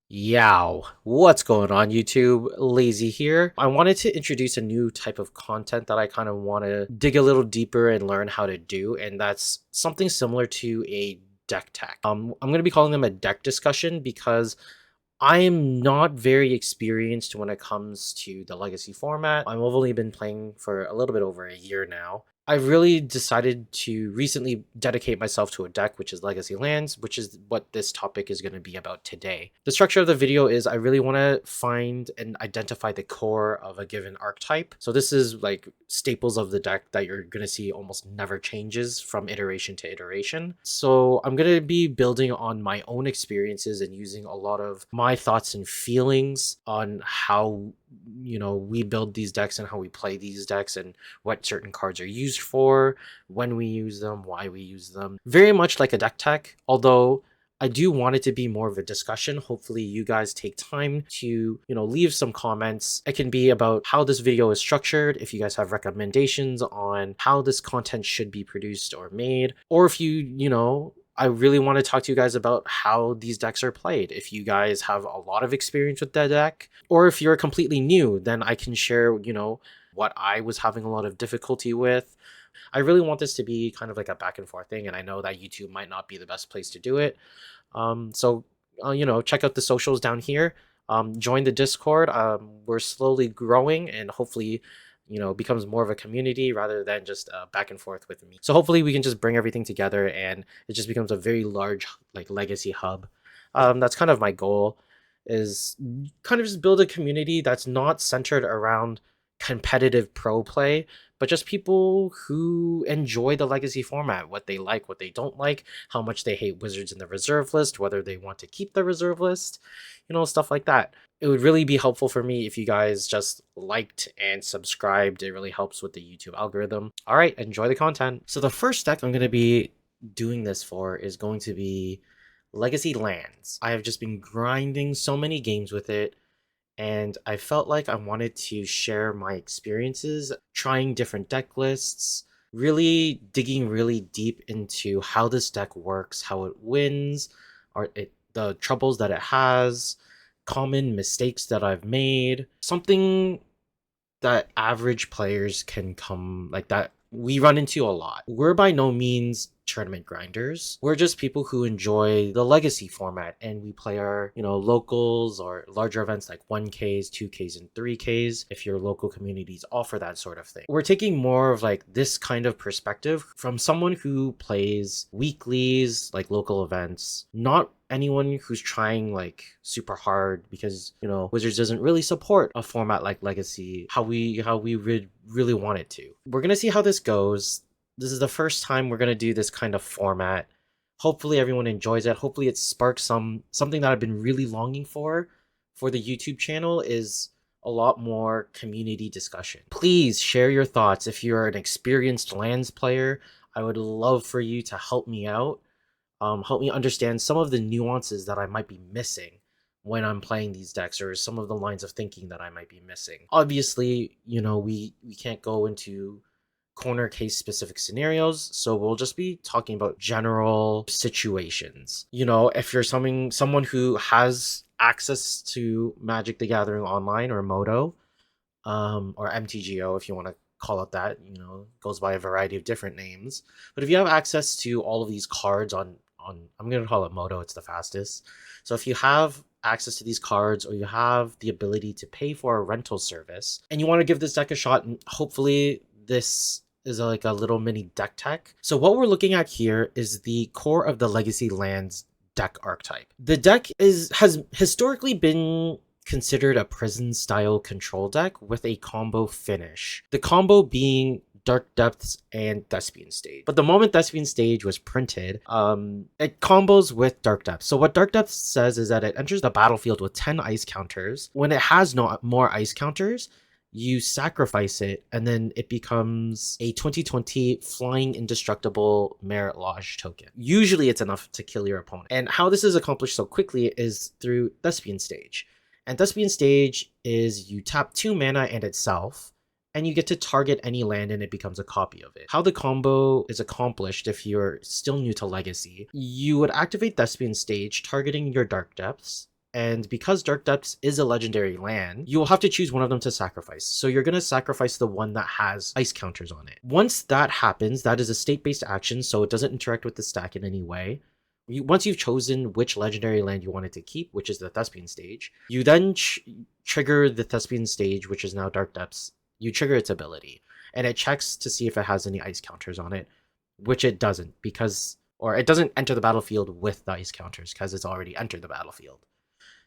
Yow, what's going on YouTube? Lazy here. I wanted to introduce a new type of content that I kind of want to dig a little deeper and learn how to do, and that's something similar to a deck tech. I'm going to be calling them a deck discussion because I am not very experienced when it comes to the legacy format. I've only been playing for a little bit over a year now. I've really decided to recently dedicate myself to a deck, which is Legacy Lands, which is what this topic is going to be about today. The structure of the video is I really want to find and identify the core of a given archetype. So this is like staples of the deck that you're going to see almost never changes from iteration to iteration. So I'm going to be building on my own experiences and using a lot of my thoughts and feelings on how we build these decks and how we play these decks and what certain cards are used for, when we use them, why we use them. Very much like a deck tech, although I do want it to be more of a discussion. Hopefully you guys take time to, leave some comments. It can be about how this video is structured, if you guys have recommendations on how this content should be produced or made, or if I really want to talk to you guys about how these decks are played. If you guys have a lot of experience with that deck, or if you're completely new, then I can share, what I was having a lot of difficulty with. I really want this to be kind of like a back and forth thing, and I know that YouTube might not be the best place to do it. Check out the socials down here. Join the Discord. We're slowly growing, and hopefully becomes more of a community rather than just back and forth with me. So hopefully we can just bring everything together and it just becomes a very large like legacy hub. That's kind of my goal, is kind of just build a community that's not centered around competitive pro play, but just people who enjoy the legacy format, what they like, what they don't like, how much they hate wizards in the reserve list, whether they want to keep the reserve list, stuff like that. It would really be helpful for me if you guys just liked and subscribed. It really helps with the YouTube algorithm. All right, enjoy the content. So the first deck I'm going to be doing this for is going to be Legacy Lands. I have just been grinding so many games with it, and I felt like I wanted to share my experiences trying different deck lists, really digging really deep into how this deck works, how it wins, the troubles that it has, common mistakes that I've made, something that average players can come like that we run into a lot. We're by no means tournament grinders. We're just people who enjoy the legacy format, and we play our, locals or larger events like 1Ks, 2Ks, and 3Ks if your local communities offer that sort of thing. We're taking more of like this kind of perspective from someone who plays weeklies, like local events, not anyone who's trying like super hard, because Wizards doesn't really support a format like Legacy how we would really want it to. We're gonna see how this goes. This is the first time we're gonna do this kind of format. Hopefully everyone enjoys it. Hopefully it sparks something that I've been really longing for the YouTube channel, is a lot more community discussion. Please share your thoughts. If you're an experienced Lands player, I would love for you to help me out. Help me understand some of the nuances that I might be missing when I'm playing these decks, or some of the lines of thinking that I might be missing. Obviously, we can't go into corner case specific scenarios, so we'll just be talking about general situations. If you're someone who has access to Magic the Gathering Online or Moto, or MTGO if you want to call it that, goes by a variety of different names. But if you have access to all of these cards on I'm going to call it Moto, it's the fastest. So if you have access to these cards, or you have the ability to pay for a rental service, and you want to give this deck a shot, and hopefully this is like a little mini deck tech. So what we're looking at here is the core of the Legacy Lands deck archetype. The deck has historically been considered a prison style control deck with a combo finish. The combo being Dark Depths and Thespian Stage. But the moment Thespian Stage was printed, it combos with Dark Depths. So what Dark Depths says is that it enters the battlefield with 10 ice counters. When it has no more ice counters, you sacrifice it, and then it becomes a 2020 flying indestructible Merit Lodge token. Usually it's enough to kill your opponent. And how this is accomplished so quickly is through Thespian Stage. And Thespian Stage is you tap 2 mana and itself, and you get to target any land and it becomes a copy of it. How the combo is accomplished, if you're still new to Legacy, you would activate Thespian Stage targeting your Dark Depths, and because Dark Depths is a legendary land, you will have to choose one of them to sacrifice. So you're going to sacrifice the one that has ice counters on it. Once that happens, that is a state-based action, so it doesn't interact with the stack in any way. Once you've chosen which legendary land you wanted to keep, which is the Thespian stage, you then trigger the Thespian stage, which is now Dark Depths. You trigger its ability, and it checks to see if it has any ice counters on it, which it doesn't, or it doesn't enter the battlefield with the ice counters because it's already entered the battlefield.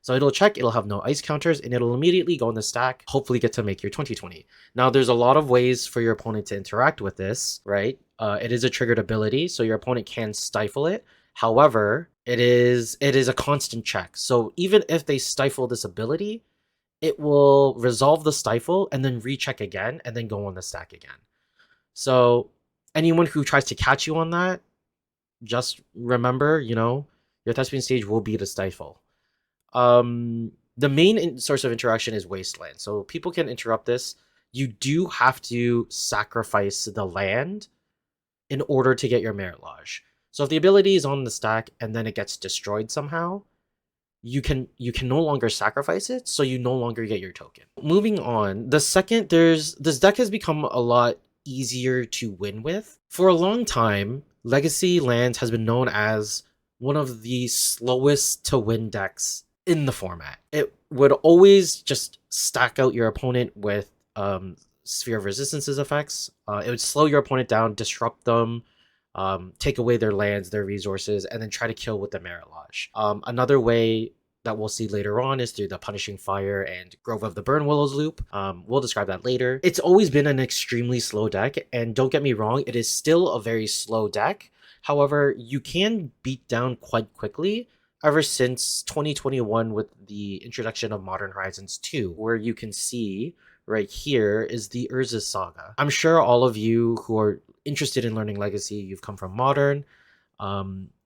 So it'll check, it'll have no ice counters, and it'll immediately go in the stack, hopefully get to make your 2020. Now, there's a lot of ways for your opponent to interact with this, right? It is a triggered ability, so your opponent can stifle it. However, it is a constant check. So even if they stifle this ability, it will resolve the stifle and then recheck again and then go on the stack again. So anyone who tries to catch you on that, just remember, your Thespian stage will be the stifle. The main source of interaction is Wasteland. So people can interrupt this. You do have to sacrifice the land in order to get your Merit Lodge. So if the ability is on the stack and then it gets destroyed somehow, you can no longer sacrifice it, so you no longer get your token. Moving on, this deck has become a lot easier to win with. For a long time, Legacy Lands has been known as one of the slowest to win decks in the format. It would always just stack out your opponent with Sphere of Resistance's effects. It would slow your opponent down, disrupt them, take away their lands, their resources, and then try to kill with the Merit Lodge. Another way that we'll see later on is through the Punishing Fire and Grove of the Burn Willows loop. We'll describe that later. It's always been an extremely slow deck, and don't get me wrong, it is still a very slow deck. However, you can beat down quite quickly ever since 2021 with the introduction of Modern Horizons 2, where you can see right here is the Urza's Saga. I'm sure all of you who are interested in learning Legacy, you've come from Modern.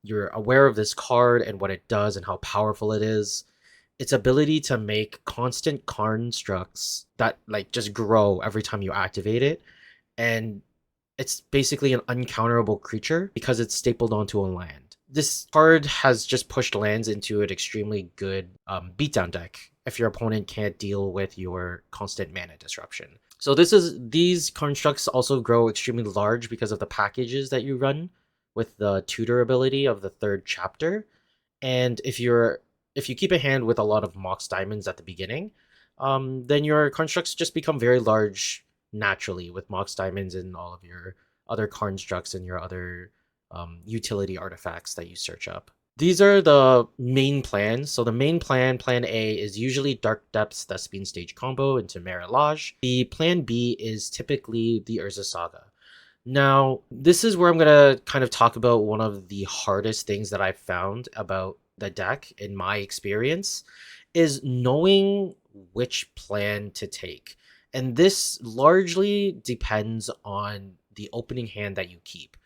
You're aware of this card and what it does and how powerful it is. Its ability to make constant constructs that just grow every time you activate it, and it's basically an uncounterable creature because it's stapled onto a land. This card has just pushed lands into an extremely good beatdown deck if your opponent can't deal with your constant mana disruption. So these constructs also grow extremely large because of the packages that you run with the tutor ability of the third chapter. And if you keep a hand with a lot of Mox Diamonds at the beginning, then your constructs just become very large naturally with Mox Diamonds and all of your other constructs and your other utility artifacts that you search up. These are the main plans. So the main plan A, is usually Dark Depths Thespian stage combo into Merit Lodge. The plan B is typically the Urza Saga. Now, this is where I'm going to kind of talk about one of the hardest things that I've found about the deck in my experience, is knowing which plan to take. And this largely depends on the opening hand that you keep.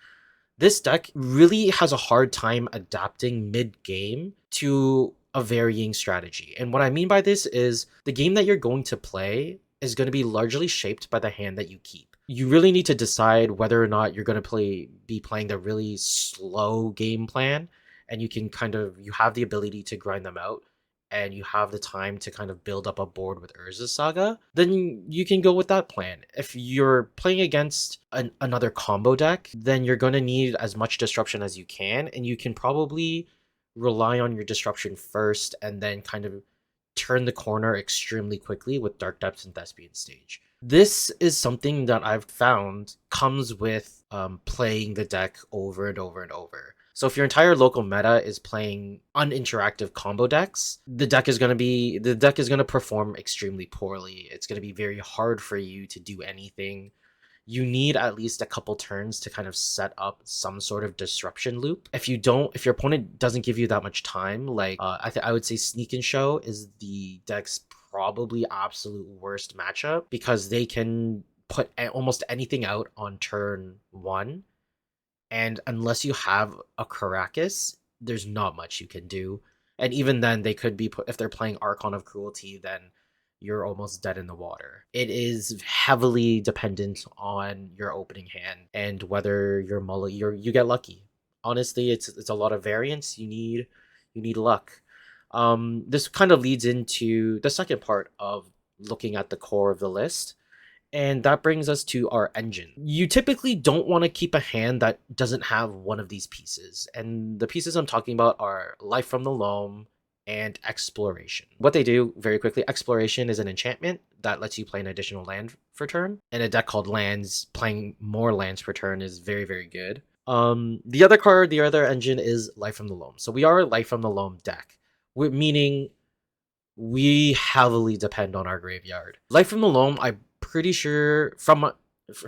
This deck really has a hard time adapting mid-game to a varying strategy. And what I mean by this is the game that you're going to play is going to be largely shaped by the hand that you keep. You really need to decide whether or not you're going to be playing the really slow game plan, and you have the ability to grind them out, and you have the time to kind of build up a board with Urza's Saga, then you can go with that plan. If you're playing against another combo deck, then you're going to need as much disruption as you can, and you can probably rely on your disruption first and then kind of turn the corner extremely quickly with Dark Depths and Thespian stage. This is something that I've found comes with playing the deck over and over and over. So if your entire local meta is playing uninteractive combo decks, the deck is going to perform extremely poorly. It's going to be very hard for you to do anything. You need at least a couple turns to kind of set up some sort of disruption loop. If your opponent doesn't give you that much time, I would say Sneak and Show is the deck's probably absolute worst matchup, because they can put almost anything out on turn 1. And unless you have a Caracas, there's not much you can do. And even then, they could be if they're playing Archon of Cruelty, then you're almost dead in the water. It is heavily dependent on your opening hand and whether you get lucky. Honestly, it's a lot of variance. You need luck. This kind of leads into the second part of looking at the core of the list. And that brings us to our engine. You typically don't want to keep a hand that doesn't have one of these pieces. And the pieces I'm talking about are Life from the Loam and Exploration. What they do, very quickly, Exploration is an enchantment that lets you play an additional land for turn. In a deck called Lands, playing more lands per turn is very, very good. The other card, the other engine is Life from the Loam. So we are a Life from the Loam deck, meaning we heavily depend on our graveyard. Life from the Loam, I'm pretty sure from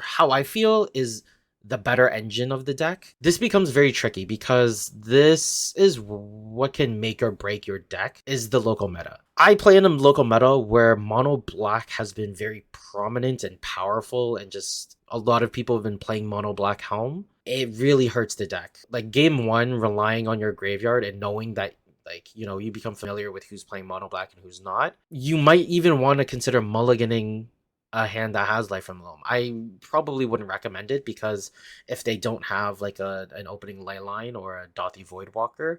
how I feel is the better engine of the deck. This becomes very tricky because this is what can make or break your deck is the local meta. I play in a local meta where mono black has been very prominent and powerful, and just a lot of people have been playing mono black Helm. It really hurts the deck. Like game one, relying on your graveyard and knowing that you become familiar with who's playing mono black and who's not. You might even want to consider mulliganing a hand that has Life from the Loam. I probably wouldn't recommend it because if they don't have like an opening ley line or a Dothy Voidwalker,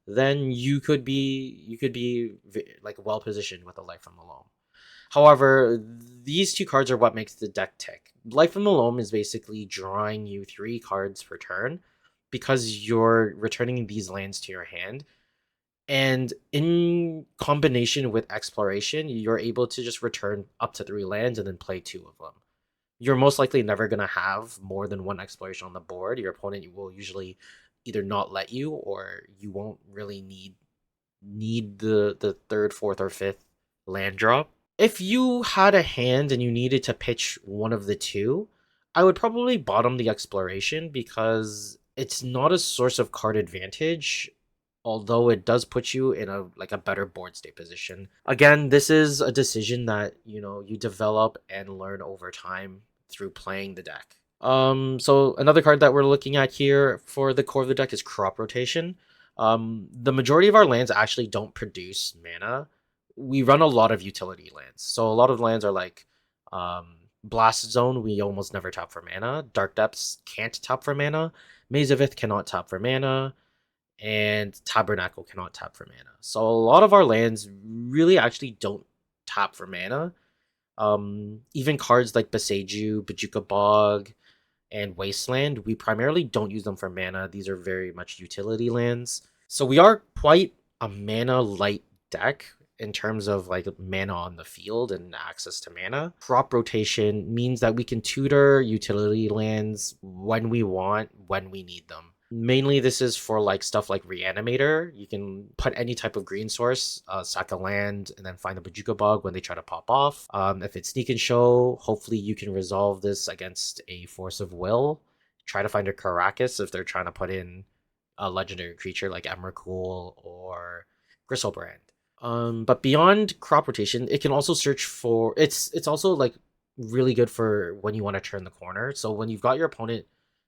then you could be like well positioned with a Life from the Loam. However, these two cards are what makes the deck tick. Life from the Loam is basically drawing you 3 cards per turn because you're returning these lands to your hand, and in combination with Exploration, you're able to just return up to 3 lands and then play 2 of them. You're most likely never going to have more than 1 Exploration on the board. Your opponent will usually either not let you, or you won't really need the third, fourth, or fifth land drop. If you had a hand and you needed to pitch one of the two, I would probably bottom the Exploration because it's not a source of card advantage, although it does put you in a better board state position. Again, this is a decision that you develop and learn over time through playing the deck. So another card that we're looking at here for the core of the deck is Crop Rotation. The majority of our lands actually don't produce mana. We run a lot of utility lands, so a lot of lands are like Blast Zone. We almost never tap for mana. Dark Depths can't tap for mana. Maze of Ith cannot tap for mana, and Tabernacle cannot tap for mana. So a lot of our lands really actually don't tap for mana. Even cards like Beseiju, Bajuka Bog, and Wasteland, we primarily don't use them for mana. These are very much utility lands. So we are quite a mana light deck in terms of like mana on the field and access to mana. Crop Rotation means that we can tutor utility lands when we want, when we need them. Mainly this is for like stuff like Reanimator. You can put any type of green source, sack a land, and then find a Bajuka Bug when they try to pop off. If it's Sneak and Show, hopefully you can resolve this against a Force of Will. Try to find a Caracas if they're trying to put in a legendary creature like Emrakul or Gristlebrand. But beyond Crop Rotation, it can also search for it's also like really good for when you want to turn the corner. So when you've got your opponent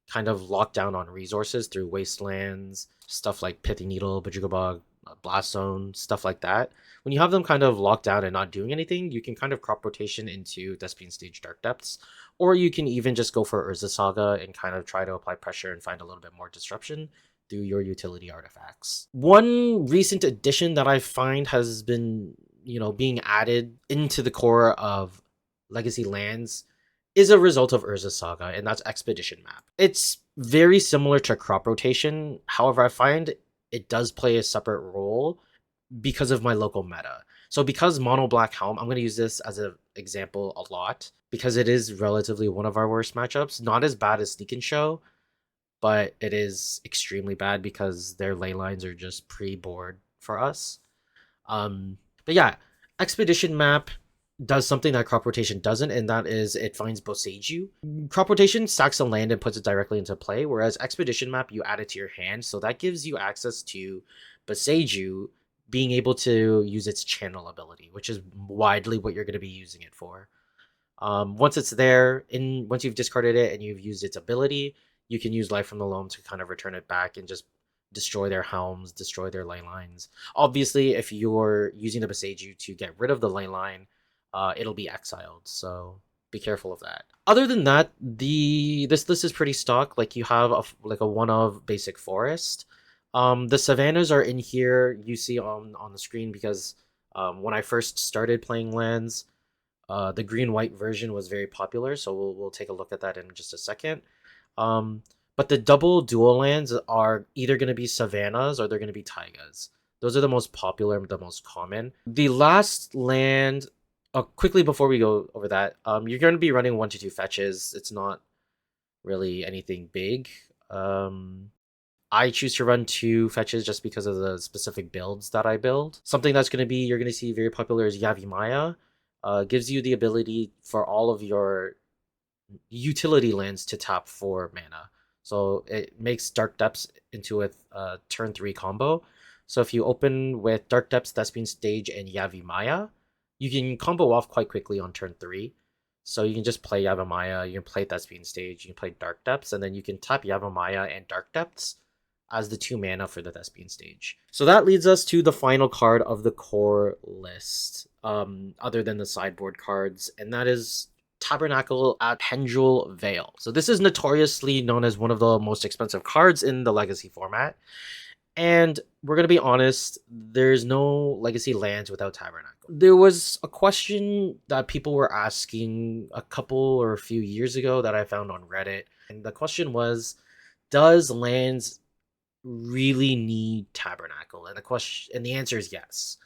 kind of locked down on resources through Wastelands, stuff like Pithy Needle, Bajuka Bog, Blast Zone, stuff like that. When you have them kind of locked down and not doing anything, you can kind of Crop Rotation into Thespian Stage Dark Depths, or you can even just go for Urza Saga and kind of try to apply pressure and find a little bit more disruption through your utility artifacts. One recent addition that I find has been, being added into the core of Legacy Lands is a result of Urza Saga, and that's Expedition Map. It's very similar to Crop Rotation. However, I find it does play a separate role because of my local meta. So because Mono Black Helm, I'm going to use this as an example a lot because it is relatively one of our worst matchups. Not as bad as Sneak and Show, but it is extremely bad because their ley lines are just pre-board for us. But yeah, Expedition Map does something that Crop Rotation doesn't, and that is it finds Boseiju. Crop Rotation stacks a land and puts it directly into play, whereas Expedition Map, you add it to your hand, so that gives you access to Boseiju being able to use its channel ability, which is widely what you're going to be using it for. Once it's there, once you've discarded it and you've used its ability, you can use Life from the Loam to kind of return it back and just destroy their helms, destroy their ley lines. Obviously, if you're using the Boseiju to get rid of the ley line, it'll be exiled, so be careful of that. Other than that, this list is pretty stock. Like you have a one of basic forest. The savannas are in here. You see on the screen because when I first started playing lands, the green white version was very popular. So we'll take a look at that in just a second. Um, but the double dual lands are either going to be savannas or they're going to be taigas. Those are the most popular, the most common. The last land, quickly before we go over that, you're going to be running 1 to 2 fetches. It's not really anything big. I choose to run 2 fetches just because of the specific builds that I build. Something that's going to be, you're going to see very popular is Yavimaya. Gives you the ability for all of your utility lands to tap for mana. So it makes Dark Depths into a turn 3 combo. So if you open with Dark Depths, Thespian Stage, and Yavimaya, you can combo off quite quickly on turn 3. So you can just play Yavimaya, you can play Thespian Stage, you can play Dark Depths, and then you can tap Yavimaya and Dark Depths as the 2 mana for the Thespian Stage. So that leads us to the final card of the core list, other than the sideboard cards, and that is Tabernacle at Pendrell Vale. So this is notoriously known as one of the most expensive cards in the Legacy format. And we're going to be honest, there's no Legacy lands without Tabernacle. There was a question that people were asking a couple or a few years ago that I found on Reddit. And the question was, does lands really need Tabernacle? And the answer is yes.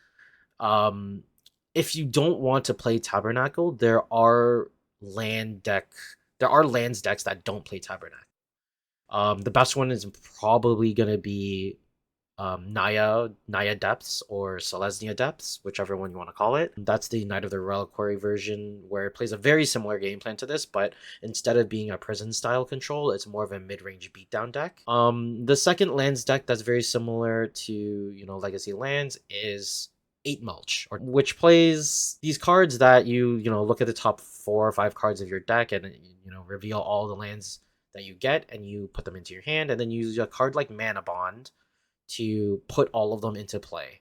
If you don't want to play Tabernacle, there are lands decks that don't play Tabernacle. The best one is probably gonna be Naya Depths or Selesnya Depths, whichever one you want to call it. That's the Knight of the Reliquary version, where it plays a very similar game plan to this, but instead of being a prison style control, it's more of a mid-range beatdown deck. The second lands deck that's very similar to Legacy lands is 8 Mulch, which plays these cards that you look at the top 4 or 5 cards of your deck and reveal all the lands that you get and you put them into your hand, and then use a card like Mana Bond to put all of them into play.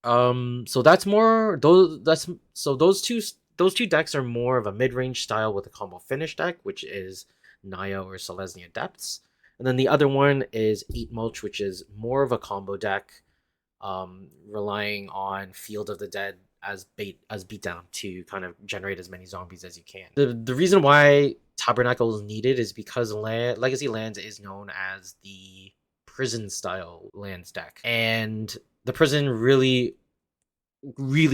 So that's more those two decks are more of a mid-range style with a combo finish deck, which is Naya or Selesnya Depths. And then the other one is 8 Mulch, which is more of a combo deck, relying on Field of the Dead as beatdown to kind of generate as many zombies as you can. The reason why Tabernacle is needed is because Legacy Lands is known as the prison style lands deck, and the prison really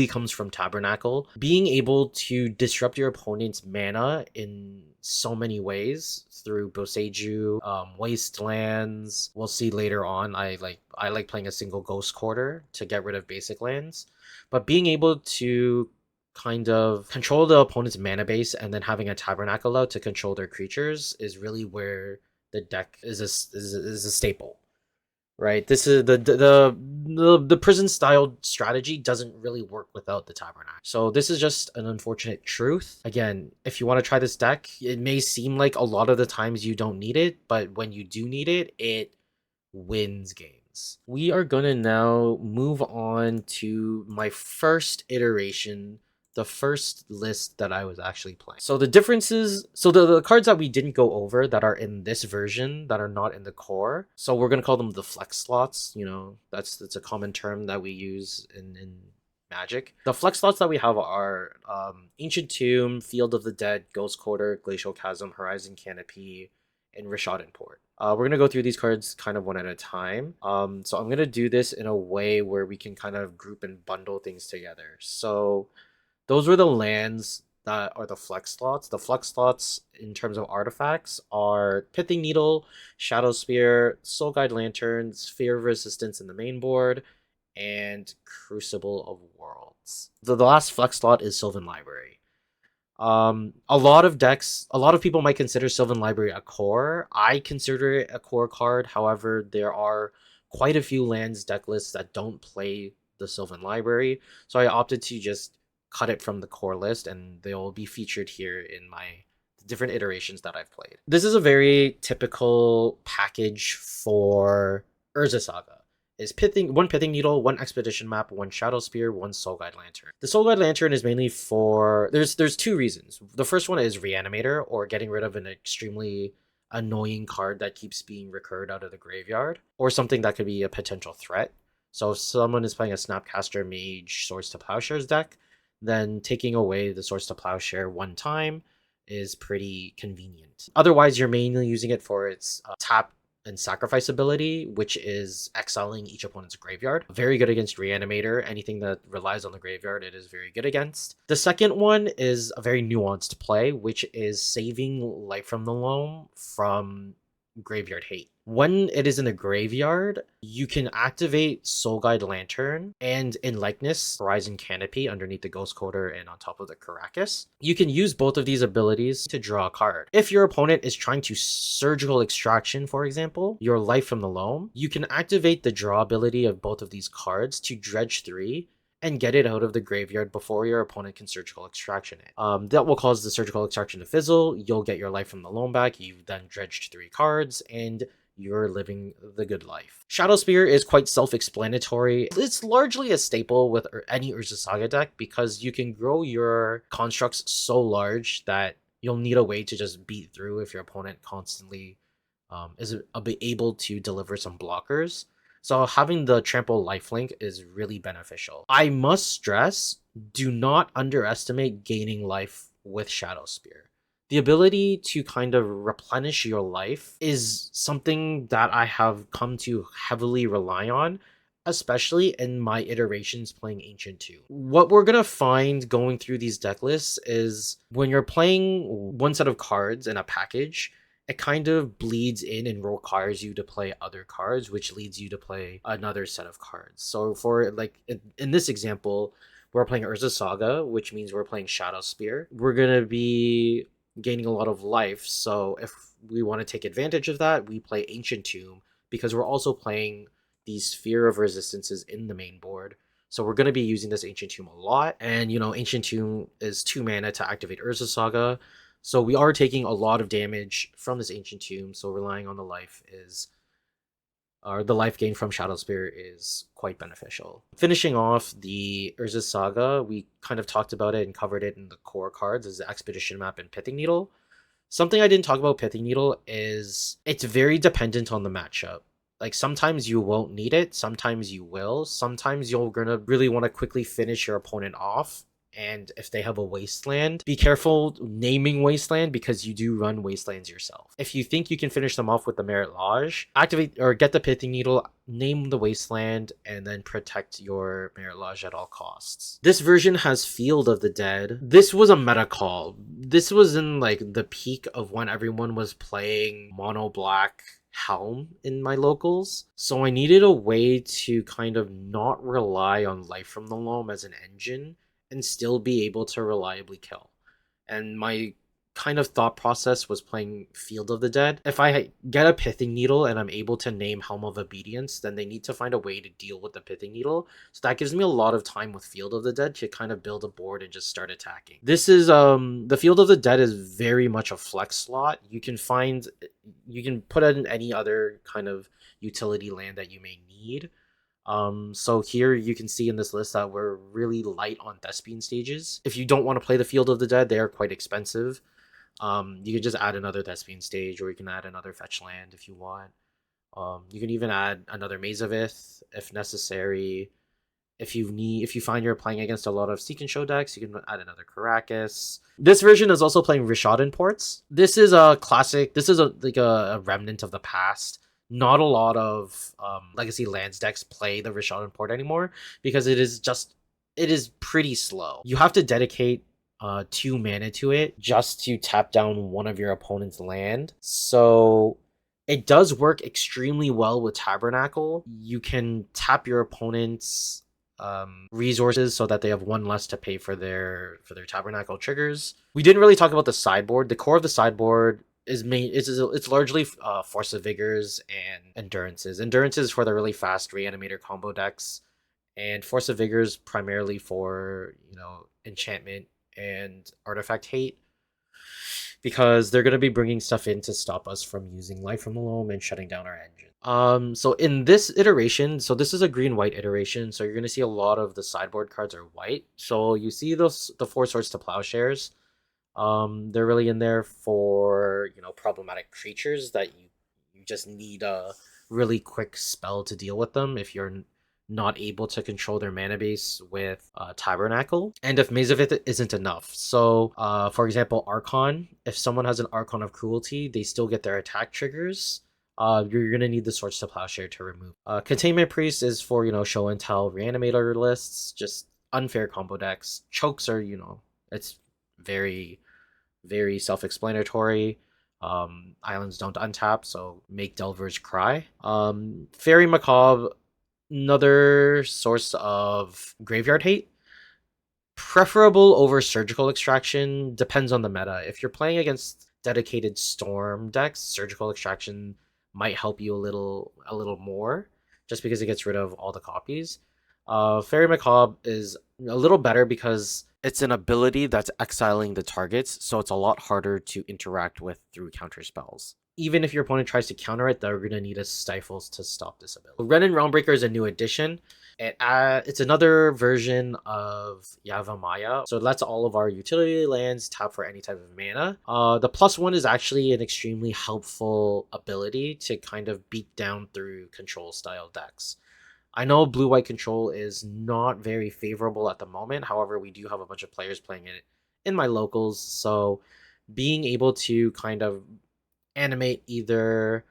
comes from Tabernacle. Being able to disrupt your opponent's mana in so many ways through Boseiju, Wastelands. We'll see later on. I like playing a single Ghost Quarter to get rid of basic lands, but being able to kind of control the opponent's mana base and then having a Tabernacle out to control their creatures is really where the deck is a staple. Right, this is the prison style strategy doesn't really work without the Tabernacle. So this is just an unfortunate truth. Again, if you want to try this deck, it may seem like a lot of the times you don't need it, but when you do need it, it wins games. We are gonna now move on to my first iteration, the first list that I was actually playing. So the differences, so the cards that we didn't go over that are in this version that are not in the core, so we're gonna call them the flex slots. That's a common term that we use in Magic. The flex slots that we have are Ancient Tomb, Field of the Dead, Ghost Quarter, Glacial Chasm, Horizon Canopy, and Rishadan Port. We're going to go through these cards kind of one at a time. So I'm going to do this in a way where we can kind of group and bundle things together. So those were the lands that are the flex slots. The flex slots in terms of artifacts are Pithing Needle, Shadow Spear, Soul Guide Lantern, Sphere of Resistance in the main board, and Crucible of Worlds. The last flex slot is Sylvan Library. A lot of people might consider Sylvan Library a core. I consider it a core card. However, there are quite a few lands deck lists that don't play the Sylvan Library, so I opted to just cut it from the core list, and they will be featured here in my different iterations that I've played. This is a very typical package for Urza Saga. Is one Pithing Needle, one Expedition Map, one Shadow Spear, one Soul Guide Lantern. The Soul Guide Lantern is mainly for there's 2 reasons. The first one is Reanimator, or getting rid of an extremely annoying card that keeps being recurred out of the graveyard, or something that could be a potential threat. So if someone is playing a Snapcaster Mage Swords to Plowshares deck, then taking away the Swords to Plowshare one time is pretty convenient. Otherwise, you're mainly using it for its tap and sacrifice ability, which is exiling each opponent's graveyard. Very good against Reanimator. Anything that relies on the graveyard, it is very good against. The second one is a very nuanced play, which is saving Life from the Loam from graveyard hate. When it is in the graveyard, you can activate Soul Guide Lantern and in Likeness, Horizon Canopy underneath the Ghost Coder and on top of the Caracas. You can use both of these abilities to draw a card. If your opponent is trying to Surgical Extraction, for example, your Life from the Loam, you can activate the draw ability of both of these cards to dredge 3 and get it out of the graveyard before your opponent can Surgical Extraction it. That will cause the Surgical Extraction to fizzle. You'll get your Life from the Loam back. You've then dredged 3 cards, and you're living the good life. Shadow Spear is quite self-explanatory. It's largely a staple with any Urza Saga deck because you can grow your constructs so large that you'll need a way to just beat through if your opponent constantly is able to deliver some blockers. So having the trample lifelink is really beneficial. I must stress, do not underestimate gaining life with Shadow Spear. The ability to kind of replenish your life is something that I have come to heavily rely on, especially in my iterations playing Ancient 2. What we're going to find going through these deck lists is when you're playing one set of cards in a package, it kind of bleeds in and requires you to play other cards, which leads you to play another set of cards. So for like in this example, we're playing Urza Saga, which means we're playing Shadow Spear. We're going to be gaining a lot of life. So if we want to take advantage of that, we play Ancient Tomb because we're also playing the Sphere of Resistances in the main board. So we're going to be using this Ancient Tomb a lot. And, you know, Ancient Tomb is 2 mana to activate Urza Saga. So we are taking a lot of damage from this Ancient Tomb, so relying on the life gain from Shadow Spear is quite beneficial. Finishing off the Urza Saga, we kind of talked about it and covered it in the core cards, is the Expedition Map and Pithing Needle. Something I didn't talk about Pithing Needle is it's very dependent on the matchup. Like sometimes you won't need it, sometimes you will, sometimes you're gonna really want to quickly finish your opponent off. And if they have a wasteland, be careful naming wasteland because you do run wastelands yourself. If you think you can finish them off with the Merit Lodge, activate or get the Pithing Needle, name the wasteland, and then protect your Merit Lodge at all costs. This version has Field of the Dead. This was a meta call. This was in like the peak of when everyone was playing mono black Helm in my locals, so I needed a way to kind of not rely on Life from the Loam as an engine and still be able to reliably kill. And my kind of thought process was playing Field of the Dead. If I get a Pithing Needle and I'm able to name Helm of Obedience, then they need to find a way to deal with the Pithing Needle. So that gives me a lot of time with Field of the Dead to kind of build a board and just start attacking. This is the Field of the Dead is very much a flex slot. You can put it in any other kind of utility land that you may need. So here you can see in this list that we're really light on Thespian stages. If you don't want to play the Field of the Dead, they are quite expensive. You can just add another Thespian stage, or you can add another fetch land if you want. You can even add another Maze of Ith if necessary. If you find you're playing against a lot of Seek and Show decks, you can add another Caracas. This version is also playing Rishadan ports. This is a classic. This is like a remnant of the past. Not a lot of Legacy Lands decks play the Rishadan port anymore because it is pretty slow. You have to dedicate 2 mana to it just to tap down one of your opponent's land. So it does work extremely well with Tabernacle. You can tap your opponent's resources so that they have 1 less to pay for their Tabernacle triggers. We didn't really talk about the sideboard. The core of the sideboard it's largely Force of Vigors and Endurances. Endurances for the really fast Reanimator combo decks, and Force of Vigors primarily for, you know, enchantment and artifact hate, because they're going to be bringing stuff in to stop us from using Life from the Loam and shutting down our engine. So in this iteration, so this is a green-white iteration, so you're going to see a lot of the sideboard cards are white. So you see the 4 Swords to Plowshares. They're really in there for, problematic creatures that you just need a really quick spell to deal with them if you're not able to control their mana base with Tabernacle, and if Maze of It isn't enough. So, for example, Archon, if someone has an Archon of Cruelty, they still get their attack triggers. You're gonna need the Swords to Plowshare to remove. Containment Priest is for, show and tell reanimator lists, just unfair combo decks. Chokes are, it's very, very self-explanatory. Islands don't untap, so make Delvers cry. Fairy Macabre, another source of graveyard hate. Preferable over Surgical Extraction, depends on the meta. If you're playing against dedicated Storm decks, Surgical Extraction might help you a little more, just because it gets rid of all the copies. Fairy Macabre is a little better because it's an ability that's exiling the targets, so it's a lot harder to interact with through counter spells. Even if your opponent tries to counter it, they're going to need a Stifles to stop this ability. Renin Realmbreaker is a new addition. It's another version of Yavimaya, so it lets all of our utility lands tap for any type of mana. The +1 is actually an extremely helpful ability to kind of beat down through control style decks. I know blue-white control is not very favorable at the moment. However, we do have a bunch of players playing it in my locals, so being able to kind of animate either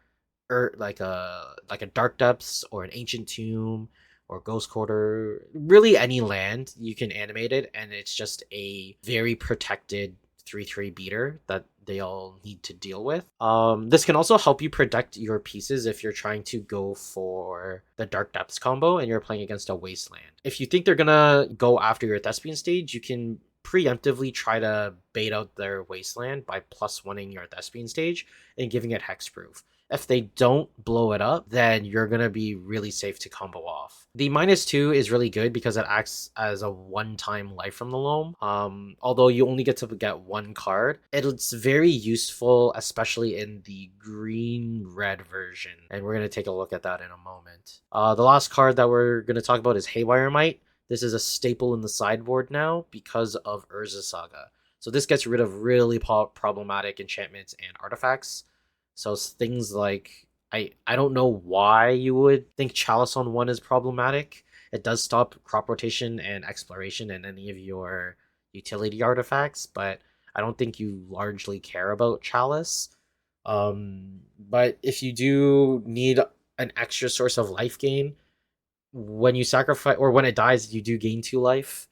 like a Dark Depths or an Ancient Tomb or Ghost Quarter, really any land you can animate it, and it's just a very protected 3/3 beater that they all need to deal with. This can also help you protect your pieces if you're trying to go for the Dark Depths combo and you're playing against a Wasteland. If you think they're gonna go after your Thespian stage, you can preemptively try to bait out their Wasteland by +1ing your Thespian stage and giving it hexproof. If they don't blow it up, then you're going to be really safe to combo off. The -2 is really good because it acts as a one-time life from the loam. Although you only get to get one card, it's very useful, especially in the green-red version. And we're going to take a look at that in a moment. The last card that we're going to talk about is Haywire Might. This is a staple in the sideboard now because of Urza Saga. So this gets rid of really problematic enchantments and artifacts. So things like, I don't know why you would think Chalice on 1 is problematic. It does stop crop rotation and exploration and any of your utility artifacts, but I don't think you largely care about Chalice. But if you do need an extra source of life gain, when you sacrifice or when it dies, you do gain 2 life.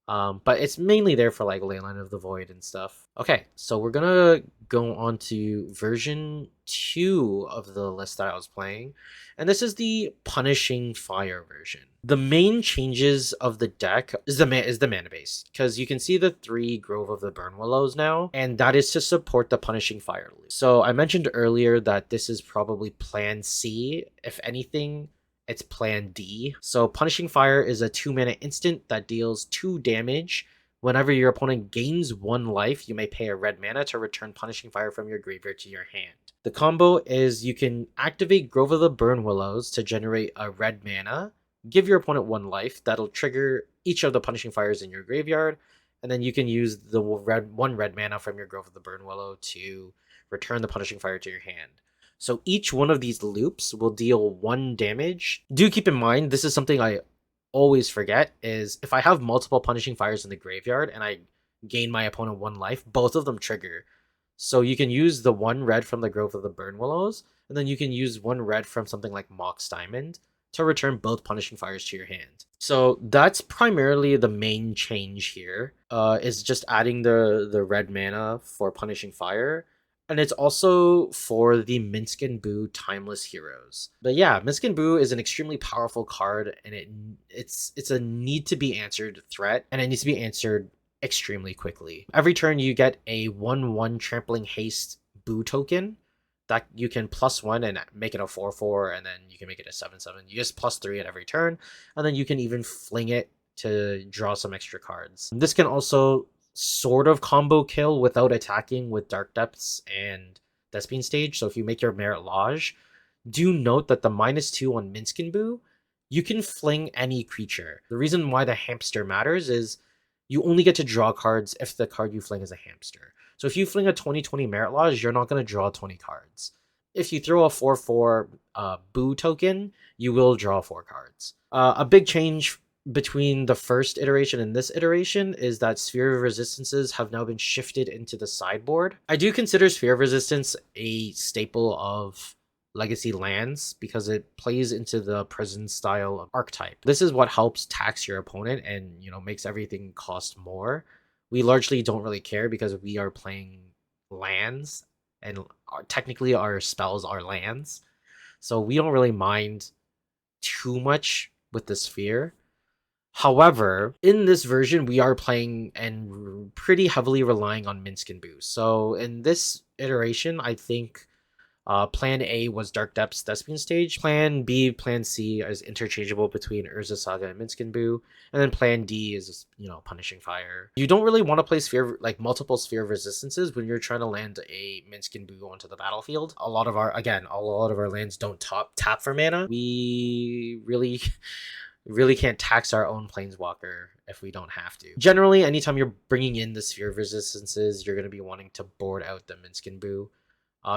But it's mainly there for like Leyline of the Void and stuff. Okay, so we're gonna go on to version 2 of the list that I was playing, and this is the Punishing Fire version. The main changes of the deck is the mana base, because you can see the 3 Grove of the Burn Willows now, and that is to support the Punishing Fire loop. So I mentioned earlier that this is probably Plan C. If anything, it's Plan D. So Punishing Fire is a 2-mana instant that deals 2 damage. Whenever your opponent gains 1 life, you may pay a red mana to return Punishing Fire from your graveyard to your hand. The combo is you can activate Grove of the Burn Willows to generate a red mana, give your opponent 1 life, that'll trigger each of the Punishing Fires in your graveyard, and then you can use the 1 red mana from your Grove of the Burn Willow to return the Punishing Fire to your hand. So each one of these loops will deal 1 damage. Do keep in mind, this is something I always forget, is if I have multiple Punishing Fires in the graveyard and I gain my opponent 1 life, both of them trigger. So you can use the 1 red from the Grove of the Burn Willows, and then you can use 1 red from something like Mox Diamond to return both Punishing Fires to your hand. So that's primarily the main change here, is just adding the red mana for Punishing Fire. And it's also for the Minsc and Boo Timeless Heroes. But yeah, Minsc and Boo is an extremely powerful card, and it's a need to be answered threat, and it needs to be answered extremely quickly. Every turn you get a 1/1 Trampling Haste Boo token that you can +1 and make it a 4/4, and then you can make it a 7/7. You just +3 at every turn, and then you can even fling it to draw some extra cards. This can also sort of combo kill without attacking with Dark Depths and Thespian Stage. So if you make your Merit Lodge, do note that the -2 on Minsc and Boo, you can fling any creature. The reason why the hamster matters is you only get to draw cards if the card you fling is a hamster. So if you fling a 2020 Merit Lodge, you're not going to draw 20 cards. If you throw a 4/4 Boo token, you will draw 4 cards. A big change between the first iteration and this iteration is that Sphere of Resistances have now been shifted into the sideboard. I do consider Sphere of Resistance a staple of Legacy lands because it plays into the prison style of archetype. This is what helps tax your opponent and, you know, makes everything cost more. We largely don't really care because we are playing lands, and technically our spells are lands. So we don't really mind too much with the sphere. However, in this version, we are playing and pretty heavily relying on Minsc and Boo. So in this iteration, I think Plan A was Dark Depths Thespian Stage. Plan B, Plan C is interchangeable between Urza Saga and Minsc and Boo. And then Plan D is, you know, Punishing Fire. You don't really want to play sphere like multiple Sphere of Resistances when you're trying to land a Minsc and Boo onto the battlefield. A lot of our lands don't tap for mana. We really can't tax our own planeswalker if we don't have to. Generally, anytime you're bringing in the Sphere of Resistances, you're going to be wanting to board out the Minsc and Boo.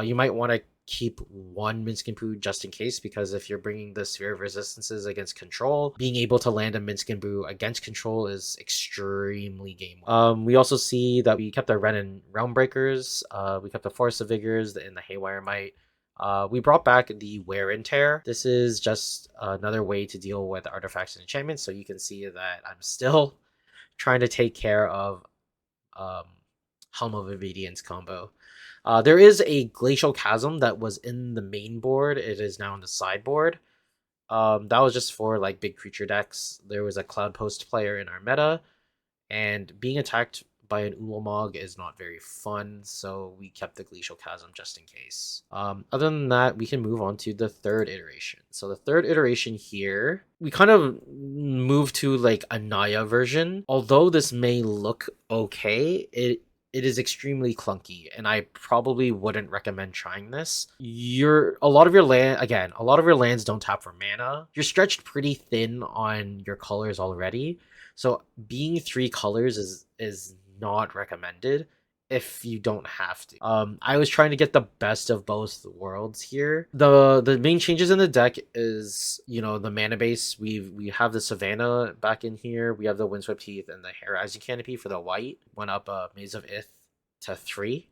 You might want to keep one Minsc and Boo just in case, because if you're bringing the Sphere of Resistances against control, being able to land a Minsc and Boo against control is extremely game. We also see that we kept our Ren and Realm Breakers. We kept the Force of Vigors and the Haywire Might. We brought back the Wear and Tear. This is just another way to deal with artifacts and enchantments. So you can see that I'm still trying to take care of Helm of Obedience combo. There is a Glacial Chasm that was in the main board. It is now in the sideboard. That was just for like big creature decks. There was a Cloud Post player in our meta, and being attacked by an Ulamog is not very fun, so we kept the Glacial Chasm just in case. Other than that, we can move on to the third iteration. So the third iteration here, we kind of moved to like a Naya version. Although this may look okay, it is extremely clunky, and I probably wouldn't recommend trying this. A lot of your lands don't tap for mana. You're stretched pretty thin on your colors already, so being 3 colors is not recommended if you don't have to. I was trying to get the best of both worlds here. The main changes in the deck is, you know, the mana base. We have the Savannah back in here. We have the Windswept Heath and the Horizon Canopy for the white. Went up Maze of Ith to 3.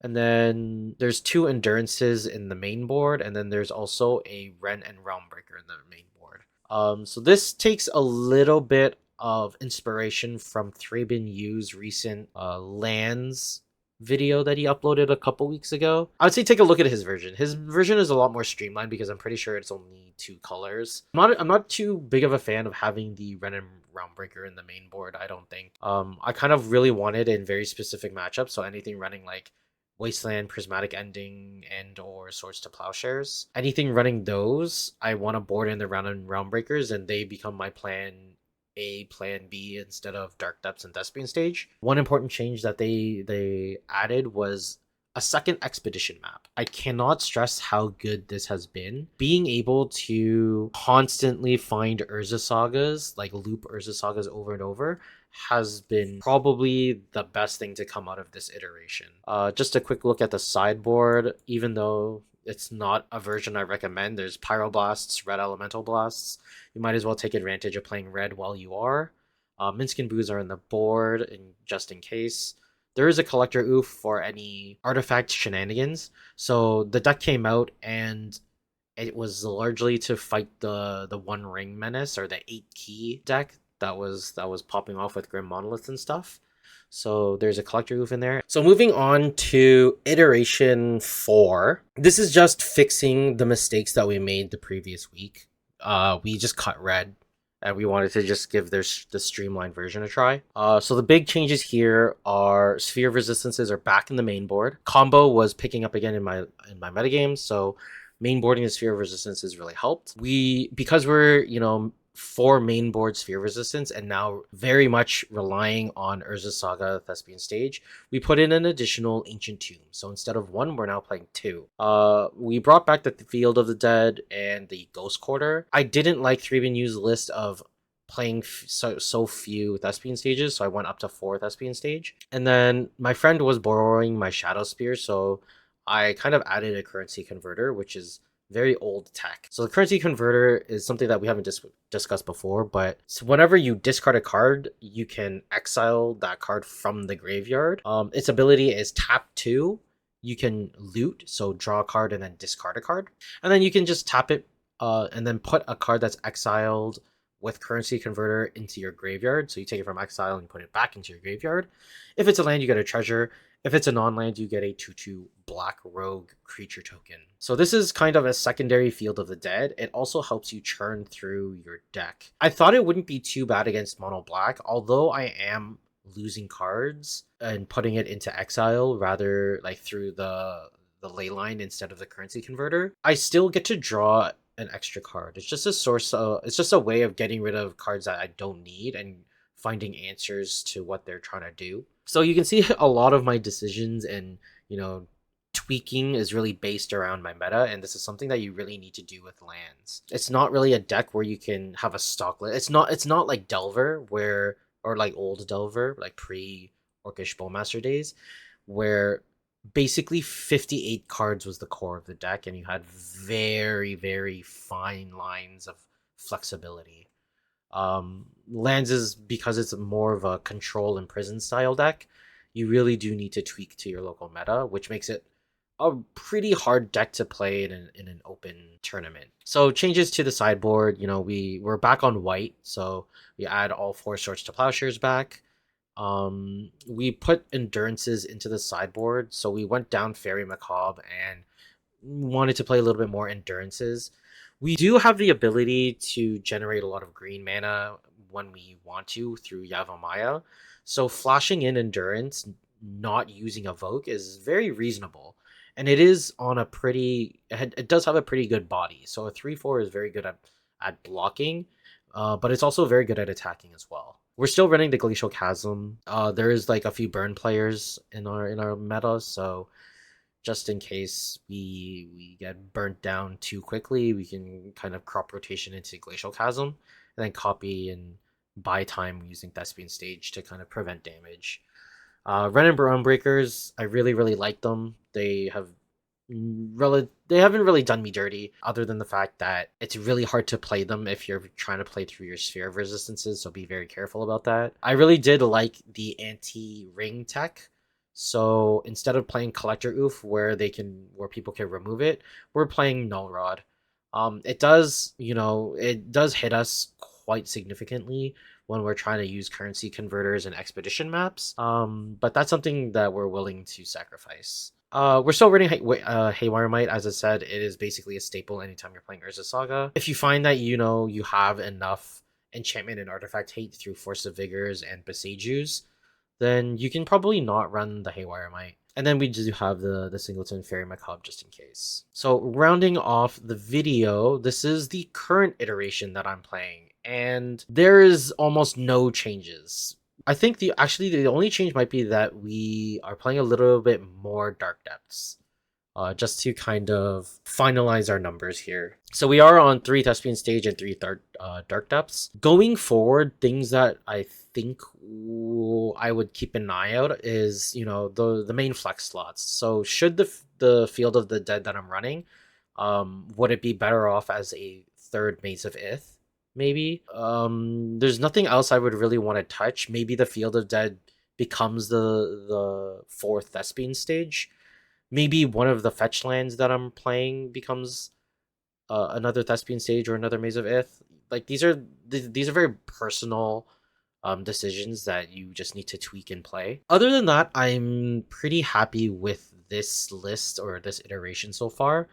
And then there's 2 Endurances in the main board, and then there's also a Ren and Realm Breaker in the main board. So this takes a little bit of inspiration from Thraben Yu's recent lands video that he uploaded a couple weeks ago. I would say take a look at his version. His version is a lot more streamlined because I'm pretty sure it's only 2 colors. I'm not too big of a fan of having the Ren and Realm Breaker in the main board, I don't think. I kind of really wanted in very specific matchups, so anything running like Wasteland, Prismatic Ending, and or Swords to Plowshares. Anything running those, I want to board in the Ren and Realm Breakers, and they become my plan A, Plan B instead of Dark Depths and Thespian Stage. One important change that they added was a second expedition map. I cannot stress how good this has been. Being able to constantly find Urza Sagas, like loop Urza Sagas over and over, has been probably the best thing to come out of this iteration. Just a quick look at the sideboard. Even though it's not a version I recommend, there's Pyroblasts, Red Elemental Blasts. You might as well take advantage of playing red while you are. Minsc and Boos are in the board, and just in case. There is a Collector Oof for any artifact shenanigans. So the deck came out, and it was largely to fight the One Ring Menace, or the 8-key deck that was popping off with Grim Monoliths and stuff. So there's a Collector Oof in there. So moving on to iteration 4. This is just fixing the mistakes that we made the previous week. We just cut red, and we wanted to just give the streamlined version a try. So the big changes here are Sphere of Resistances are back in the main board. Combo was picking up again in my metagame, so main boarding the Sphere of Resistance really helped. Because we're, you know, 4 main board Sphere Resistance and now very much relying on Urza Saga Thespian Stage, we put in an additional Ancient Tomb. So instead of 1, we're now playing 2. We brought back the Field of the Dead and the Ghost Quarter. I didn't like Thraben Yu's list of playing so few Thespian stages, so I went up to 4 Thespian stage. And then my friend was borrowing my Shadow Spear, so I kind of added a currency converter, which is very old tech. So the currency converter is something that we haven't discussed before, but whenever you discard a card, you can exile that card from the graveyard. Its ability is tap 2. You can loot, so draw a card and then discard a card. And then you can just tap it and then put a card that's exiled with currency converter into your graveyard. So you take it from exile and put it back into your graveyard. If it's a land, you get a treasure. If it's a non-land, you get a 2/2 black rogue creature token. So this is kind of a secondary Field of the Dead. It also helps you churn through your deck. I thought it wouldn't be too bad against mono black, although I am losing cards and putting it into exile rather like through the ley line instead of the currency converter. I still get to draw an extra card. It's just a source of, it's just a way of getting rid of cards that I don't need and finding answers to what they're trying to do. So you can see a lot of my decisions and, tweaking is really based around my meta, and this is something that you really need to do with lands. It's not really a deck where you can have a stock list. It's not like Delver where, or like old Delver, like pre Orcish Bowmaster days, where basically 58 cards was the core of the deck and you had very, very fine lines of flexibility. Lands is because it's more of a control and prison style deck, you really do need to tweak to your local meta, which makes it a pretty hard deck to play in an open tournament. So changes to the sideboard, we're back on white, so we add all 4 Swords to Plowshares back. We put endurances into the sideboard, so we went down Fairy Macabre and wanted to play a little bit more endurances. We do have the ability to generate a lot of green mana when we want to through Yavimaya, so flashing in endurance, not using Evoke, is very reasonable. And it is on a pretty, it does have a pretty good body. So a 3/4 is very good at blocking, but it's also very good at attacking as well. We're still running the Glacial Chasm. There is like a few burn players in our meta, so just in case we get burnt down too quickly, we can kind of crop rotation into Glacial Chasm and then copy and buy time using Thespian Stage to kind of prevent damage. Ren and Baron Breakers, I really, really like them. They haven't really done me dirty, other than the fact that it's really hard to play them if you're trying to play through your Sphere of Resistances, so be very careful about that. I really did like the anti-ring tech. So instead of playing Collector Oof where people can remove it, we're playing Null Rod. It does hit us quite significantly when we're trying to use currency converters and expedition maps. But that's something that we're willing to sacrifice. We're still running Haywire Might. As I said, it is basically a staple anytime you're playing Urza Saga. If you find that you have enough enchantment and artifact hate through Force of Vigors and Besieges, then you can probably not run the Haywire Might. And then we do have the Singleton Fairy Macabre just in case. So rounding off the video, this is the current iteration that I'm playing, and there is almost no changes. I think the only change might be that we are playing a little bit more Dark Depths. Just to kind of finalize our numbers here. So we are on 3 Thespian Stage and 3 Dark Depths. Going forward, things that I think I would keep an eye out is, the main flex slots. So should the Field of the Dead that I'm running, would it be better off as a 3rd Maze of Ith? Maybe. There's nothing else I would really want to touch. Maybe the Field of Dead becomes the 4th Thespian Stage. Maybe one of the fetch lands that I'm playing becomes another Thespian Stage or another Maze of Ith. Like these are very personal decisions that you just need to tweak and play. Other than that, I'm pretty happy with this list or this iteration so far.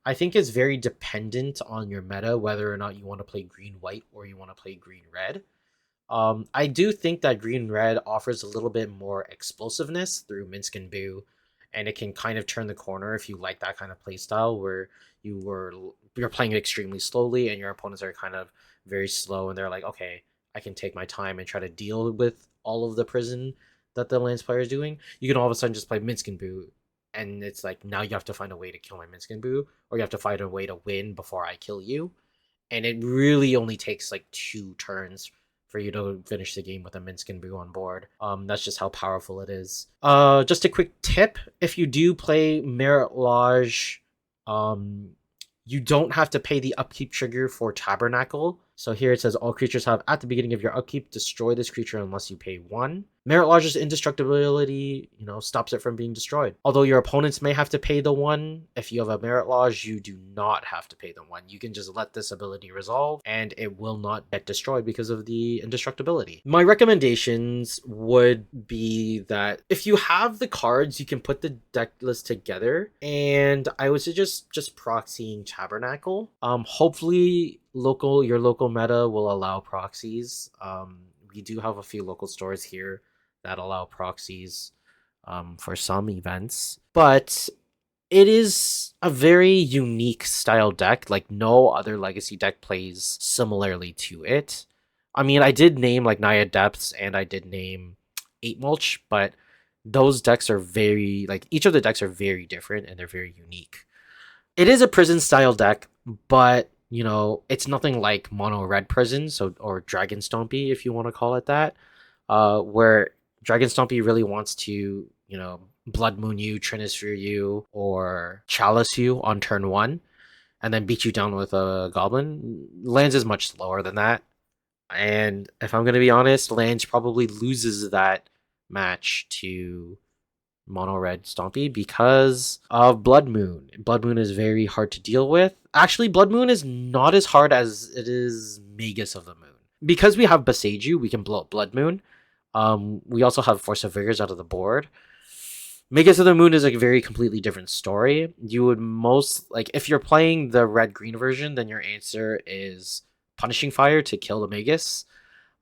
I think it's very dependent on your meta, whether or not you want to play green-white or you want to play green-red. I do think that green-red offers a little bit more explosiveness through Minsk and Boo, and it can kind of turn the corner if you like that kind of playstyle where you're playing it extremely slowly and your opponents are kind of very slow and they're like, okay, I can take my time and try to deal with all of the prison that the Lance player is doing. You can all of a sudden just play Minsk and Boo, and it's like now you have to find a way to kill my Minsk and Boo, or you have to find a way to win before I kill you. And it really only takes like 2 turns for you to finish the game with a Minskin Brew on board. That's just how powerful it is. Just a quick tip: if you do play Merit Lodge, you don't have to pay the upkeep trigger for Tabernacle. So here it says all creatures have at the beginning of your upkeep destroy this creature unless you pay 1. Merit Lodge's indestructibility, stops it from being destroyed. Although your opponents may have to pay the 1, if you have a Merit Lodge, you do not have to pay the 1. You can just let this ability resolve and it will not get destroyed because of the indestructibility. My recommendations would be that if you have the cards, you can put the deck list together, and I would suggest just proxying Tabernacle. Hopefully your local meta will allow proxies. We do have a few local stores here that allow proxies for some events, but it is a very unique style deck. Like, no other Legacy deck plays similarly to it. I mean, I did name like Naya Depths and I did name 8 Mulch, but those decks are very, like, each of the decks are very different and they're very unique. It is a prison style deck, but it's nothing like mono red prison, or Dragon Stompy, if you want to call it that, where Dragon Stompy really wants to, Blood Moon you, Trinisphere you, or Chalice you on turn 1, and then beat you down with a Goblin. Lands is much slower than that, and if I'm going to be honest, Lands probably loses that match to mono red Stompy because of Blood Moon. Blood Moon is very hard to deal with. Actually, Blood Moon is not as hard as it is Magus of the Moon. Because we have Beseiju, we can blow up Blood Moon. We also have Force of Vigors out of the board. Magus of the Moon is a very completely different story. You would if you're playing the red-green version, then your answer is Punishing Fire to kill the Magus.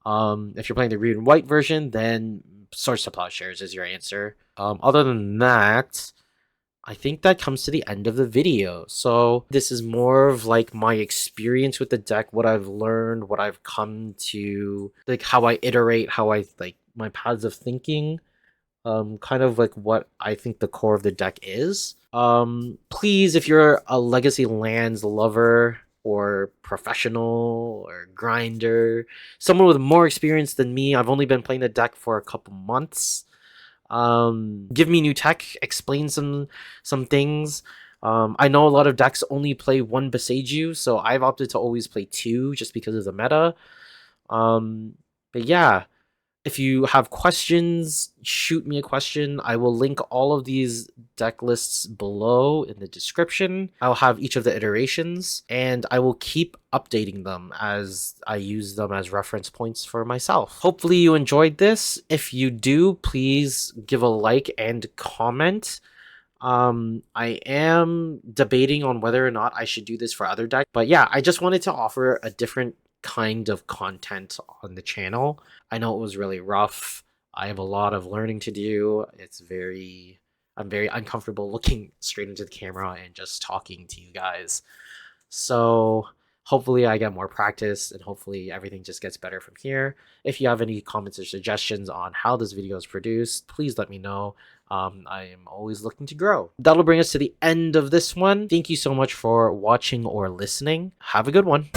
If you're playing the green and white version, then Swords to Plowshares is your answer. Other than that, I think that comes to the end of the video. So this is more of like my experience with the deck, what I've learned, what I've come to, like how I iterate, how I like my paths of thinking, kind of like what I think the core of the deck is. Please, if you're a Legacy Lands lover or professional or grinder, someone with more experience than me, I've only been playing the deck for a couple months. Give me new tech, explain some things. I know a lot of decks only play 1 Beseiju, so I've opted to always play 2 just because of the meta. But yeah, if you have questions, shoot me a question. I will link all of these deck lists below in the description. I'll have each of the iterations, and I will keep updating them as I use them as reference points for myself. Hopefully you enjoyed this. If you do, please give a like and comment. I am debating on whether or not I should do this for other decks, but yeah, I just wanted to offer a different kind of content on the channel. I know it was really rough. I have a lot of learning to do. I'm very uncomfortable looking straight into the camera and just talking to you guys. So hopefully I get more practice and hopefully everything just gets better from here. If you have any comments or suggestions on how this video is produced, please let me know. I am always looking to grow. That'll bring us to the end of this one. Thank you so much for watching or listening. Have a good one.